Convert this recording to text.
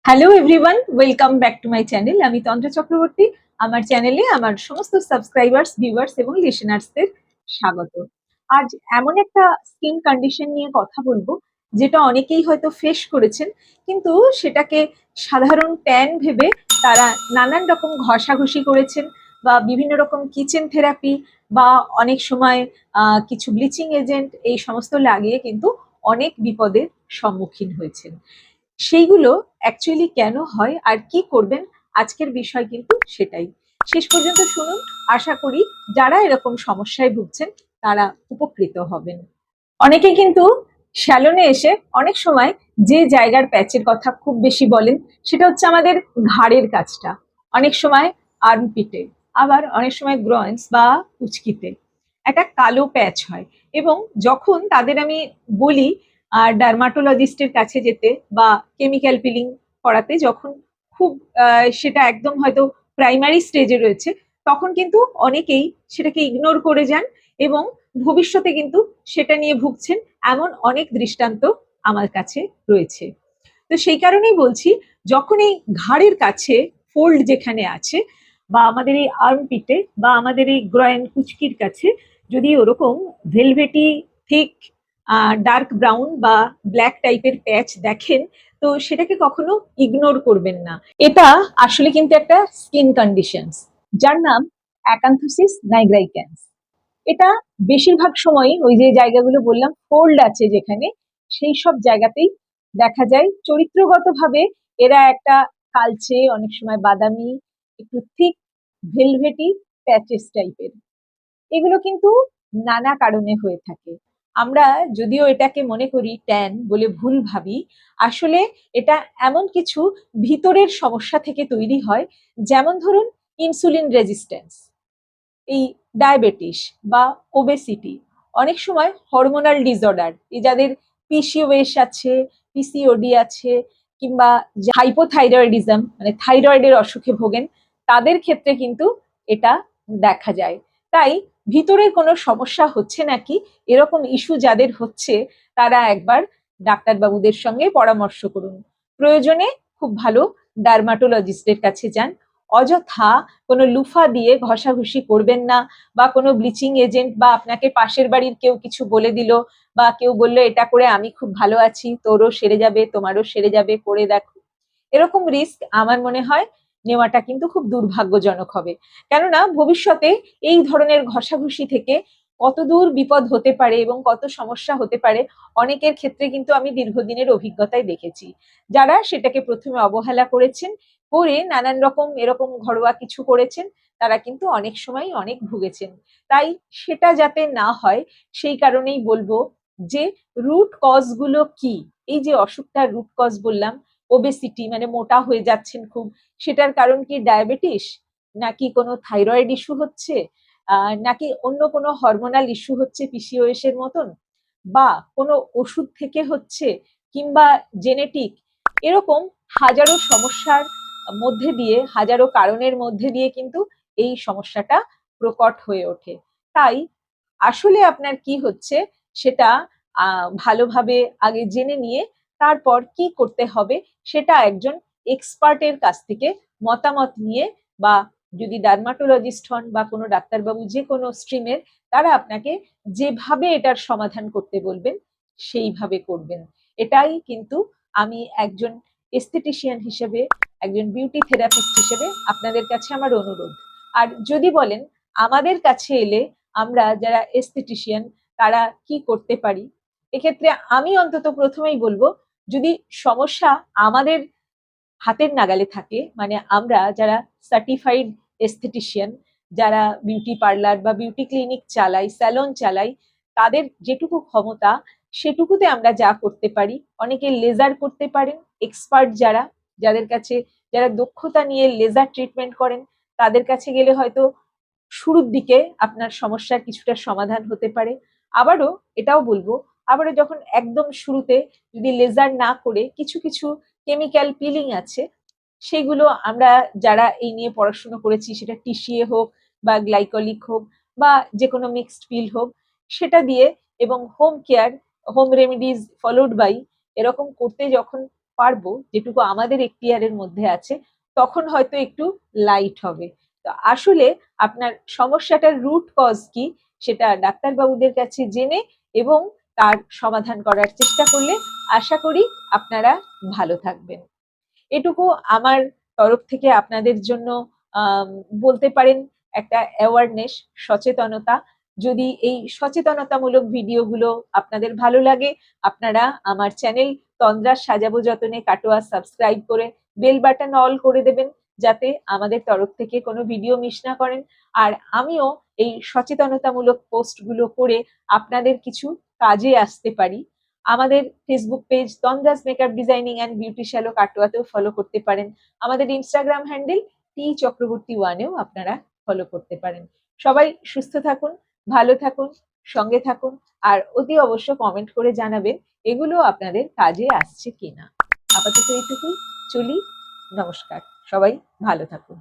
Hello everyone, welcome back to my channel. আমি তন্দ্রা চক্রবর্তী। আমার চ্যানেলে আমার সমস্ত সাবস্ক্রাইবার্স, ভিউয়ার্স এবং লিসেনার্সদের স্বাগত। আজ এমন একটা স্কিন কন্ডিশন নিয়ে কথা বলবো যেটা অনেকেই হয়তো ফেস করেছেন, কিন্তু সেটাকে সাধারণ ট্যান ভেবে তারা নানান রকম ঘষাঘষি করেছেন বা বিভিন্ন রকম কিচেন থেরাপি বা অনেক সময় কিছু ব্লিচিং এজেন্ট এই সমস্ত লাগিয়ে কিন্তু অনেক বিপদের সম্মুখীন হয়েছেন। সেইগুলো অ্যাকচুয়ালি কেন হয় আর কি করবেন, আজকের বিষয় কিন্তু সেটাই। শেষ পর্যন্ত শুনুন। আশা করি যারা এরকম সমস্যায় ভুগছেন তারা উপকৃত হবেন। অনেকে কিন্তু স্যালনে এসে অনেক সময় যে জায়গার প্যাচের কথা খুব বেশি বলেন সেটা হচ্ছে আমাদের ঘাড়ের কাছটা, অনেক সময় আর্মপিটে, আবার অনেক সময় গ্রয়েন্স বা উচকিতে একটা কালো প্যাচ হয়। এবং যখন তাদের আমি বলি ডার্মাটোলজিস্টের কাছে যেতে বা কেমিক্যাল পিলিং করাতে, যখন খুব সেটা একদম হয়তো প্রাইমারি স্টেজে রয়েছে, তখন কিন্তু অনেকেই সেটাকে ইগনোর করে যান এবং ভবিষ্যতে কিন্তু সেটা নিয়ে ভুগছেন, এমন অনেক দৃষ্টান্ত আমার কাছে রয়েছে। তো সেই কারণেই বলছি, যখন এই ঘাড়ের কাছে ফোল্ড যেখানে আছে বা আমাদের এই আর্মপিটে বা আমাদের এই গ্রয়েন কুচকির কাছে যদি ওরকম ভেলভেটি থিক ডার্ক ব্রাউন বা ব্ল্যাক টাইপের প্যাচ দেখেন, তো সেটাকে কখনো ইগনোর করবেন না। এটা আসলে কিন্তু একটা স্কিন কন্ডিশন যার নাম অ্যাকান্থোসিস নাইগ্রাইক্যান্স। এটা বেশিরভাগ সময়ই ওই যে জায়গাগুলো বললাম ফোল্ড আছে যেখানে, সেই সব জায়গাতেই দেখা যায়। চরিত্রগতভাবে এরা একটা কালচে, অনেক সময় বাদামি, একটু থিক ভেলভেটি প্যাচেস টাইপের। এগুলো কিন্তু নানা কারণে হয়ে থাকে। আমরা যদিও এটাকে মনে করি ট্যান বলে ভুল ভাবি, আসলে এটা এমন কিছু ভিতরের সমস্যা থেকে তৈরি হয়। যেমন ধরুন ইনসুলিন রেজিস্ট্যান্স, এই ডায়াবেটিস বা ওবেসিটি, অনেক সময় হরমোনাল ডিসঅর্ডার, এই যাদের পিসিওএস আছে, পিসিওডি আছে, কিংবা হাইপোথাইরয়েডিজম মানে থাইরয়েডের অসুখে ভোগেন, তাদের ক্ষেত্রে কিন্তু এটা দেখা যায়। তাই ভিতরের কোনো সমস্যা হচ্ছে নাকি এরকম ইস্যু যাদের হচ্ছে, তারা একবার ডাক্তারবাবুদের সঙ্গে পরামর্শ করুন। প্রয়োজনে খুব ভালো ডার্মাটোলজিস্টের কাছে যান। অযথা কোনো লুফা দিয়ে ঘষাঘষি করবেন না, বা কোনো ব্লিচিং এজেন্ট বা আপনাকে পাশের বাড়ির কেউ কিছু বলে দিল বা কেউ বললো এটা করে আমি খুব ভালো আছি, তোরও সেরে যাবে, তোমারও সেরে যাবে, করে দেখো, এরকম রিস্ক আমার মনে হয় নেওয়াটা কিন্তু খুব দুর্ভাগ্যজনক হবে। কেননা ভবিষ্যতে এই ধরনের ঘষাঘষি থেকে কত দূর বিপদ হতে পারে এবং কত সমস্যা হতে পারে, অনেকের ক্ষেত্রে কিন্তু আমি দীর্ঘদিনের অভিজ্ঞতায় দেখেছি। যারা সেটাকে প্রথমে অবহেলা করেছেন, করে নানান রকম এরকম ঘরোয়া কিছু করেছেন, তারা কিন্তু অনেক সময় অনেক ভুগেছেন। তাই সেটা যাতে না হয়, সেই কারণেই বলবো যে রুট কজ গুলো কি। এই যে অসুখটার রুট কজ বললাম, ওবেসিটি মানে মোটা হয়ে যাচ্ছেন খুব, সেটার কারণ কি ডায়াবেটিস, নাকি কোনো থাইরয়েড ইস্যু হচ্ছে, নাকি অন্য কোনো হরমোনাল ইস্যু হচ্ছে পিসিওএস এর মতন, বা কোনো ওষুধ থেকে হচ্ছে, কিংবা জেনেটিক, এরকম হাজারো সমস্যার মধ্যে দিয়ে, হাজারো কারণের মধ্যে দিয়ে কিন্তু এই সমস্যাটা প্রকট হয়ে ওঠে। তাই আসলে আপনার কি হচ্ছে সেটা ভালোভাবে আগে জেনে নিয়ে তারপর কি করতে হবে সেটা একজন এক্সপার্টের কাছ থেকে মতামত নিয়ে, বা যদি ডার্মাটোলজিস্ট হন বা কোনো ডাক্তারবাবু যে কোনো স্ট্রিমের, তারা আপনাকে যেভাবে এটার সমাধান করতে বলবেন সেইভাবে করবেন। এটাই কিন্তু আমি একজন এস্থেটিশিয়ান হিসেবে, একজন বিউটি থেরাপিস্ট হিসেবে আপনাদের কাছে আমার অনুরোধ। আর যদি বলেন আমাদের কাছে এলে আমরা যারা এস্থেটিশিয়ান তারা কি করতে পারি, এক্ষেত্রে আমি অন্তত প্রথমেই বলবো, যদি সমস্যা আমাদের হাতের নাগালে থাকে, মানে আমরা যারা সার্টিফাইড এস্থেটিশিয়ান, যারা বিউটি পার্লার বা বিউটি ক্লিনিক চালাই, স্যালন চালাই, তাদের যেটুকু ক্ষমতা সেটুকুতে আমরা যা করতে পারি। অনেকে লেজার করতে পারেন, এক্সপার্ট যারা, যাদের কাছে, যারা দক্ষতা নিয়ে লেজার ট্রিটমেন্ট করেন, তাদের কাছে গেলে হয়তো শুরুর দিকে আপনার সমস্যার কিছুটা সমাধান হতে পারে। আবারও এটাও বলবো, আবারও যখন একদম শুরুতে যদি লেজার না করে কিছু কিছু কেমিক্যাল পিলিং আছে, সেগুলো আমরা যারা এই নিয়ে পড়াশুনো করেছি, সেটা টিসিএ হোক বা গ্লাইকলিক হোক বা যে কোনো মিক্সড পিল হোক, সেটা দিয়ে এবং home care, home remedies followed by, এরকম করতে যখন পারবো, যেটুকু আমাদের এখতিয়ারের মধ্যে আছে, তখন হয়তো একটু লাইট হবে। তো আসলে আপনার সমস্যাটার রুট কজ কি সেটা ডাক্তারবাবুদের কাছে জেনে এবং তার সমাধান করার চেষ্টা করলে আশা করি আপনারা ভালো থাকবেন। এটুকু আমার তরফ থেকে আপনাদের জন্য বলতে পারেন একটা অ্যাওয়ারনেস, সচেতনতা। যদি এই সচেতনতামূলক ভিডিওগুলো আপনাদের ভালো লাগে, আপনারা আমার চ্যানেল তন্দ্রার সাজাবো যতনে কাটোয়া সাবস্ক্রাইব করে বেল বাটন অল করে দেবেন, যাতে আমাদের তরফ থেকে কোনো ভিডিও মিস না করেন। আর আমিও এই সচেতনতামূলক পোস্টগুলো করে আপনাদের কিছু কাজে আসতে পারি। আমাদের Facebook page Tandra's makeup designing and beauty শ্যালো কাটোয়াতেও ফলো করতে পারেন। আমাদের ইনস্টাগ্রাম হ্যান্ডেল চক্রবর্তী 1-এও আপনারা ফলো করতে পারেন। সবাই সুস্থ থাকুন, ভালো থাকুন, সঙ্গে থাকুন, আর অতি অবশ্য কমেন্ট করে জানাবেন এগুলো আপনাদের কাজে আসছে কিনা। আপাতত এইটুকুই, চলি, নমস্কার, সবাই ভালো থাকুন।